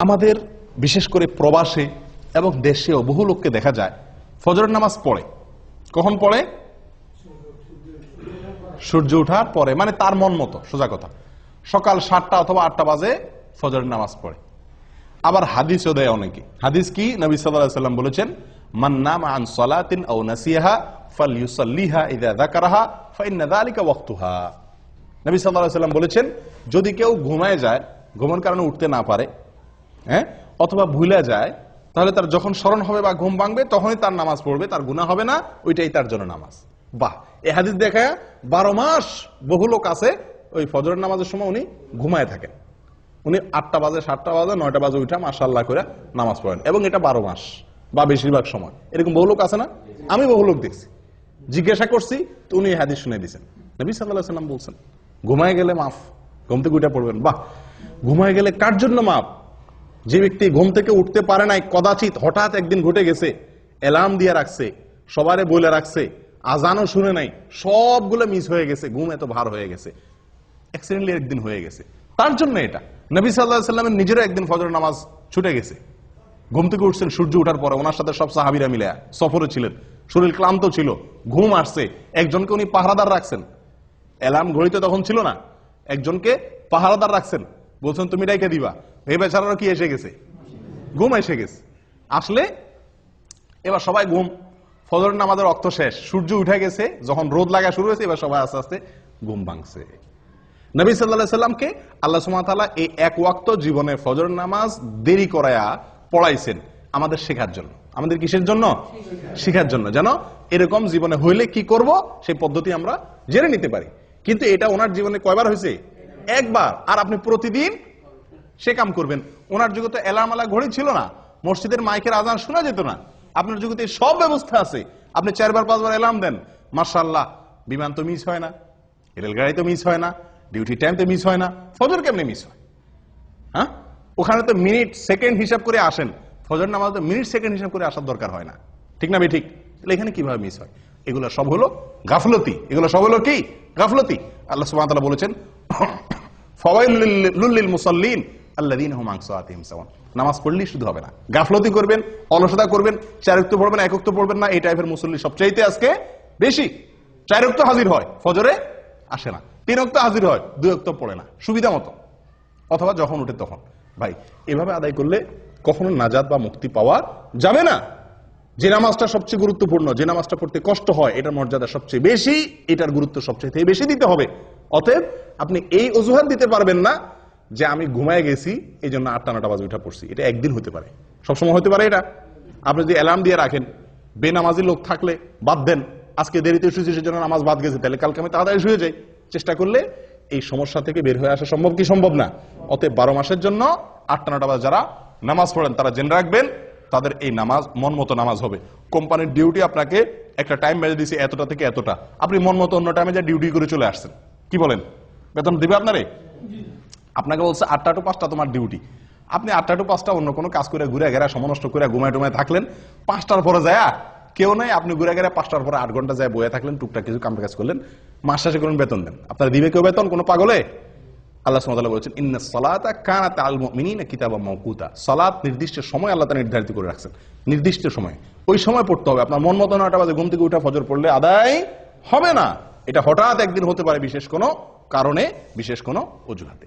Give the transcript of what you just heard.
আমাদের বিশেষ করে প্রবাসে এবং দেশেও বহু লোককে দেখা যায় ফজরের নামাজ পড়ে। কখন পড়ে? সূর্য ওঠার পরে, মানে তার মন মতো। সোজা কথা, সকাল 7টা অথবা 8টা বাজে ফজরের নামাজ পড়ে। আবার হাদিসও দেয় অনেকে। হাদিস কি? নবী সাল্লাল্লাহু আলাইহি ওয়াসাল্লাম বলেছেন, মান নামা আন সালাতিন আও নাসিয়াহা ফালইউসাল্লিহা ইযা যাকারাহা ফাইন্না যালিকা ওয়াক্তুহা। নবী সাল্লাল্লাহু আলাইহি ওয়াসাল্লাম বলেছেন, যদি কেউ ঘুমায় যায়, ঘুমের কারণে উঠতে না পারে, অথবা ভুলে যায়, তাহলে তার যখন স্মরণ হবে বা ঘুম ভাঙবে তখনই তার নামাজ পড়বে, তার গুনাহ হবে না, ওইটাই তার জন্য নামাজ। বাহ! এই হাদিস দেখায় 12 মাস বহু লোক আছে ওই ফজরের নামাজের সময় উনি ঘুমায় থাকেন। উনি 8টা বাজে, 7টা বাজে, 9টা বাজে উঠা মাশাআল্লাহ করে নামাজ পড়েন, এবং এটা 12 মাস বা বেশিরভাগ সময়। এরকম বহু লোক আছে না? আমি বহু লোক দেখছি। জিজ্ঞাসা করছি তো উনি হাদিস শুনে দিয়েছেন। নবী সাল্লাল্লাহু আলাইহি ওয়াসাল্লাম বলছেন, ঘুমায় গেলে মাফ, ঘুম থেকে উঠে পড়বেন। বাহ! ঘুমায় গেলে কার জন্য মাফ? যে ব্যক্তি ঘুম থেকে উঠতে পারে নাই, কদাচিৎ হঠাৎ একদিন ঘটে গেছে, অ্যালার্ম দিয়ে রাখছে, সবারে বলে রাখছে, আজানও শুনে নাই, সবগুলো মিস হয়ে গেছে, ঘুম এত ভার হয়ে গেছে, অ্যাক্সিডেন্টলি একদিন হয়ে গেছে, তার জন্য এটা। নবী সাল্লাল্লাহু আলাইহি ওয়াসাল্লামের নিজেরও একদিন ফজরের নামাজ ছুটে গেছে। ঘুম থেকে উঠছেন সূর্য ওঠার পরে, ওনার সাথে সব সাহাবীরা মিলে সফরে ছিলেন, শরীর ক্লান্ত ছিল, ঘুম আসছে, একজনকে উনি পাহারাদার রাখছেন। অ্যালার্ম ঘড়িতে তখন ছিল না, একজনকে পাহারাদার রাখছেন, বলছেন তুমি ডাইকে দিবা। এই বেচারারও কি এসে গেছে? ঘুম এসে গেছে। আসলে এবার সবাই ঘুম, ফজরের নামাজের ওয়াক্ত শেষ, সূর্য উঠে গেছে, যখন রোদ লাগা শুরু হয়েছে, এবার সবাই আস্তে আস্তে ঘুম ভাঙছে। নবী সাল্লাল্লাহু আলাইহি সাল্লামকে আল্লাহ সুবহানাহু ওয়া তাআলা এই এক ওয়াক্ত জীবনে ফজরের নামাজ দেরি করায়া পড়াইছেন আমাদের শেখার জন্য। আমাদের কিসের জন্য? শেখার জন্য, যেন এরকম জীবনে হইলে কি করব সেই পদ্ধতি আমরা জেনে নিতে পারি। কিন্তু এটা ওনার জীবনে কয়বার হয়েছে? একবার। আর আপনি প্রতিদিন সে কাম করবেন। ওনার যুগে তো অ্যালার্ম আলা ঘড়ি ছিল না, মসজিদের মাইকের আজান শোনা যেত না। আপনার যুগে তো সব ব্যবস্থা আছে, আপনি 4বার 5বার অ্যালার্ম দেন, মাশাআল্লাহ, বিমান তো মিস হয় না, রেলগাড়ি তো মিস হয় না, ডিউটি টাইম তো মিস হয় না, ফজর কেমনে মিস হয়? হ্যাঁ, ওখানে তো মিনিট সেকেন্ড হিসাব করে আসেন, ফজর নামাজ তো মিনিট সেকেন্ড হিসাব করে আসার দরকার হয় না, ঠিক না? ঠিক। তাহলে এখানে কিভাবে মিস হয়? এগুলো সব হলো গাফলতি। এগুলো সব হলো কি? গাফলতি। আল্লাহ সুবহানাহু ওয়া তাআলা বলেছেন, ফাওয়াইলুল লিল মুসাল্লিন আল্লাযীনা হুম আন সালাতিহিম সাহুন। নামাজ পড়লেই শুধু হবে না, গাফলতি করবেন, অলসতা করবেন, 4 ওয়াক্ত পড়বেন, 1 ওয়াক্ত পড়বেন না, এই টাইপের মুসল্লি সবচাইতে আজকে বেশি। 4 ওয়াক্ত হাজির হয়, ফজরে আসে না, 3 ওয়াক্ত হাজির হয়, 2 ওয়াক্ত পড়ে না সুবিধা মতো, অথবা যখন উঠে তখন। ভাই, এভাবে আদায় করলে কখনো নাজাত বা মুক্তি পাওয়া যাবে না। যে নামাজটা সবচেয়ে গুরুত্বপূর্ণ, যে নামাজটা পড়তে কষ্ট হয়, এটার মর্যাদা সবচেয়ে বেশি, এটার গুরুত্ব সবচেয়ে বেশি দিতে হবে। অতএব আপনি এই অজুহাত দিতে পারবেন না যে আমি ঘুমায় গেছি এই জন্য 8টা 9টা বাজে উঠা পড়ছি। এটা একদিন হতে পারে, সবসময় হতে পারে এটা। আপনি যদি অ্যালার্ম দিয়ে রাখেন, বেনামাজি লোক থাকলে বাদ দেন, আজকে দেরিতে শুয়েছি সেজন্য নামাজ বাদ গেছে, তাহলে কালকে আমি তাড়াতাড়ি শুয়ে যাই। চেষ্টা করলে এই সমস্যা থেকে বের হয়ে আসা সম্ভব কি সম্ভব না? অতএব 12 মাসের জন্য 8টা 9টা বাজে যারা নামাজ পড়েন তারা জেনে রাখবেন, তাদের এই নামাজ মন মতো নামাজ হবে। কোম্পানির ডিউটি আপনাকে একটা টাইম বেঁধে দিয়েছে, এতটা থেকে এতটা, আপনি মন মতো অন্য টাইমে যা ডিউটি করে চলে আসছেন, কি বলেন? বেতন দিবে আপনারে? আপনাকে বলছে 8টা টু 5টা তোমার ডিউটি, আপনি 8টা টু 5টা অন্য কোনো কাজ করে ঘুরে ঘেরা সমনষ্ট করে ঘুমায় টুমায় থাকলেন, 5টার পরে যায় কেউ নাই, আপনি ঘুরে ঘেরা 5টার পরে 8 ঘন্টা যায় বয়ে থাকলেন, টুকটাক কিছু কাম কাজ করলেন, মাস শেষে করুন বেতন দেন, আপনারা দিবে কেউ বেতন? কোনো পাগলে? আল্লাহ সুবহানাহু ওয়া তাআলা বলেছেন, ইন্নাস সালাতা কানাত আলাল মুমিনিনা কিতাবাম মাওকুতা। সালাত নির্দিষ্ট সময় আল্লাহ তাআলা নির্ধারিত করে রাখছেন, নির্দিষ্ট সময়, ওই সময় পড়তে হবে। আপনার মন মতো 9টা বাজে ঘুম থেকে উঠা ফজর পড়লে আদায় হবে না। এটা হঠাৎ একদিন হতে পারে, বিশেষ কোনো কারণে, বিশেষ কোনো অজুহাতে।